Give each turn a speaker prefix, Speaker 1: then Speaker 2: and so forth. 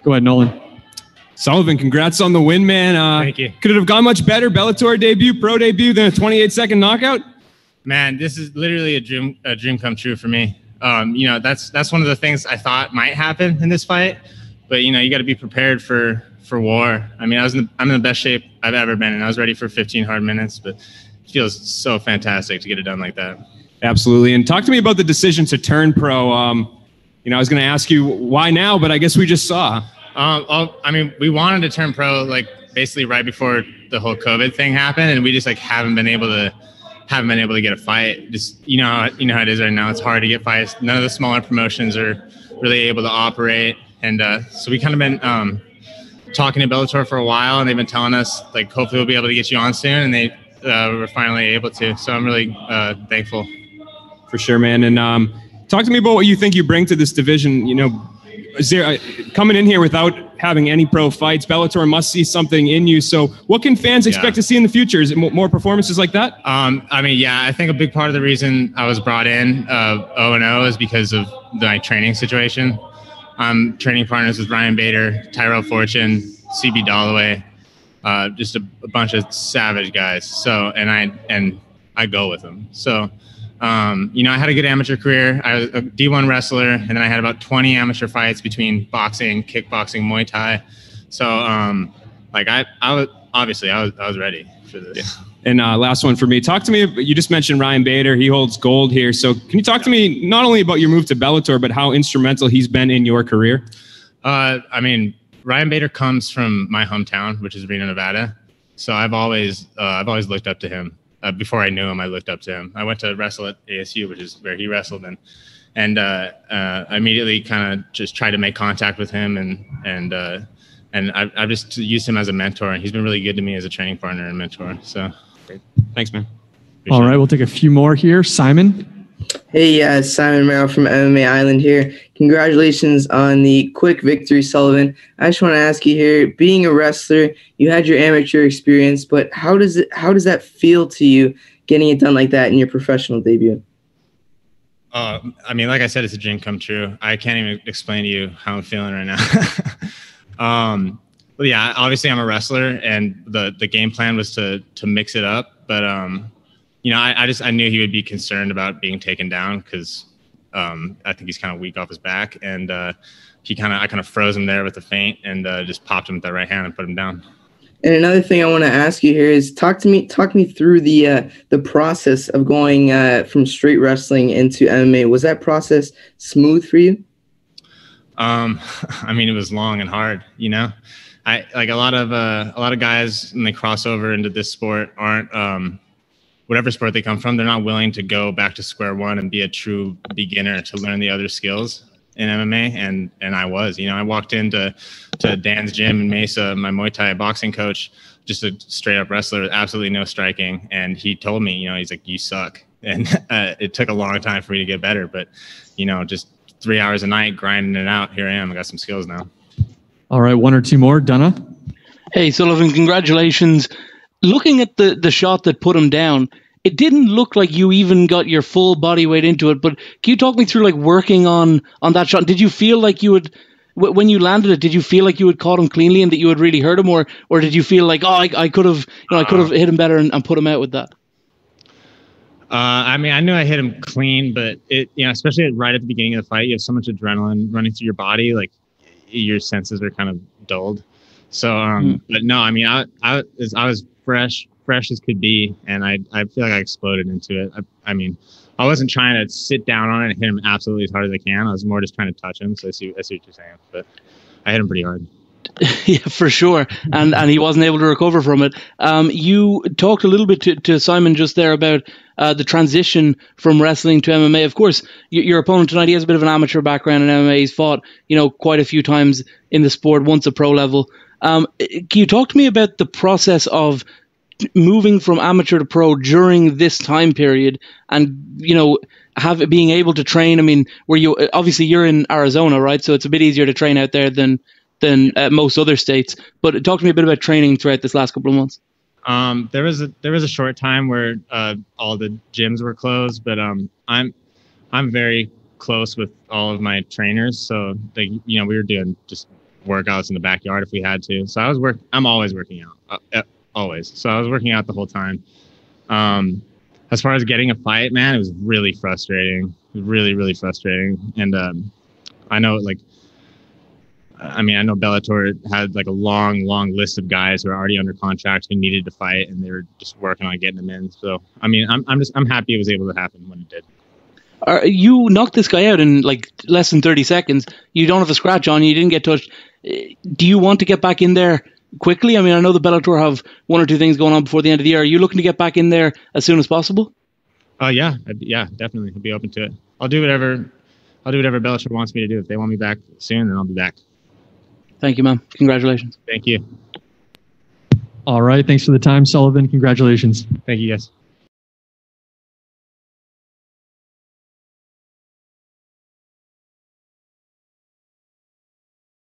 Speaker 1: Go ahead, Nolan.
Speaker 2: Sullivan, congrats on the win, man.
Speaker 3: Thank you.
Speaker 2: Could it have gone much better? Bellator debut, pro debut, then a 28-second knockout?
Speaker 3: Man, this is literally a dream come true for me. You know, that's one of the things I thought might happen in this fight, but you know, you got to be prepared for war. I mean, I'm in the best shape I've ever been, and I was ready for 15 hard minutes, but it feels so fantastic to get it done like that.
Speaker 2: Absolutely. And talk to me about the decision to turn pro. You know, I was going to ask you why now, but I guess we just saw.
Speaker 3: I mean, we wanted to turn pro like basically right before the whole COVID thing happened, and we just like haven't been able to get a fight. Just you know how it is right now. It's hard to get fights. None of the smaller promotions are really able to operate, and so we kind of been talking to Bellator for a while, and they've been telling us like hopefully we'll be able to get you on soon, and they were finally able to. So I'm really thankful.
Speaker 2: For sure, man. And talk to me about what you think you bring to this division. You know, is there coming in here without having any pro fights? Bellator must see something in you. So what can fans expect to see in the future? Is it more performances like that?
Speaker 3: I mean, yeah, I think a big part of the reason I was brought in 0-0 is because of my training situation. I'm training partners with Ryan Bader, Tyrell Fortune, CB Dalloway, just a bunch of savage guys. So, and I go with them. So, you know, I had a good amateur career. I was a D1 wrestler, and then I had about 20 amateur fights between boxing, kickboxing, Muay Thai. So, like I was ready for this.
Speaker 2: Yeah. And last one for me. Talk to me. You just mentioned Ryan Bader. He holds gold here. So can you talk to me not only about your move to Bellator, but how instrumental he's been in your career?
Speaker 3: I mean, Ryan Bader comes from my hometown, which is Reno, Nevada. So I've always looked up to him. Before I knew him, I looked up to him. I went to wrestle at ASU, which is where he wrestled, and I immediately kind of just tried to make contact with him, and I've just used him as a mentor, and he's been really good to me as a training partner and mentor. So, great.
Speaker 2: Thanks, man.
Speaker 1: Appreciate All right, we'll take a few more here. Simon.
Speaker 4: Hey, Simon Merrill from MMA Island here. Congratulations on the quick victory, Sullivan. I just want to ask you here, being a wrestler, you had your amateur experience, but how does that feel to you getting it done like that in your professional debut?
Speaker 3: I mean, like I said, it's a dream come true. I can't even explain to you how I'm feeling right now. But yeah, obviously I'm a wrestler, and the game plan was to mix it up, but you know, I knew he would be concerned about being taken down because I think he's kind of weak off his back, and I kind of froze him there with a feint and just popped him with that right hand and put him down.
Speaker 4: And another thing I want to ask you here is talk me through the process of going from street wrestling into MMA. Was that process smooth for you?
Speaker 3: I mean, it was long and hard. You know, I like a lot of guys when they cross over into this sport aren't. Whatever sport they come from, they're not willing to go back to square one and be a true beginner to learn the other skills in MMA. And I was, you know, I walked into Dan's gym in Mesa, my Muay Thai boxing coach, just a straight up wrestler with absolutely no striking. And he told me, you know, he's like, you suck. And it took a long time for me to get better, but you know, just 3 hours a night grinding it out. Here I am. I got some skills now.
Speaker 1: All right. One or two more. Donna.
Speaker 5: Hey, Sullivan, congratulations. Looking at the shot that put him down, it didn't look like you even got your full body weight into it. But can you talk me through like working on that shot? Did you feel like you would, when you landed it, did you feel like you had caught him cleanly and that you had really hurt him, or did you feel like, oh, I could have, you know, I could have hit him better and put him out with that?
Speaker 3: I mean, I knew I hit him clean, but it, you know, especially right at the beginning of the fight, you have so much adrenaline running through your body, like your senses are kind of dulled. So, but no, I mean, I was fresh as could be, and I feel like I exploded into it. I mean, I wasn't trying to sit down on it and hit him absolutely as hard as I can. I was more just trying to touch him. So I see what you're saying, but I hit him pretty hard.
Speaker 5: Yeah, for sure. And he wasn't able to recover from it. You talked a little bit to Simon just there about the transition from wrestling to MMA. Of course, your opponent tonight, he has a bit of an amateur background in MMA. He's fought, you know, quite a few times in the sport, once at pro level. Can you talk to me about the process of moving from amateur to pro during this time period, and you know, being able to train? I mean, obviously you're in Arizona, right? So it's a bit easier to train out there than most other states. But talk to me a bit about training throughout this last couple of months.
Speaker 3: There was a short time where all the gyms were closed, but I'm very close with all of my trainers, so we were doing just workouts in the backyard if we had to. So I'm always working out, always. So I was working out the whole time. As far as getting a fight, man, it was really frustrating. It was really, really frustrating. And I know, I know Bellator had like a long list of guys who are already under contract who needed to fight, and they were just working on getting them in. So, I mean, I'm happy it was able to happen when it did.
Speaker 5: You knocked this guy out in like less than 30 seconds. You don't have a scratch on you. You didn't get touched. Do you want to get back in there quickly? I mean, I know the Bellator have one or two things going on before the end of the year. Are you looking to get back in there as soon as possible?
Speaker 3: Yeah, definitely. I'll be open to it. I'll do whatever Bellator wants me to do. If they want me back soon, then I'll be back.
Speaker 5: Thank you, man. Congratulations.
Speaker 3: Thank you.
Speaker 1: All right. Thanks for the time, Sullivan. Congratulations.
Speaker 3: Thank you, guys.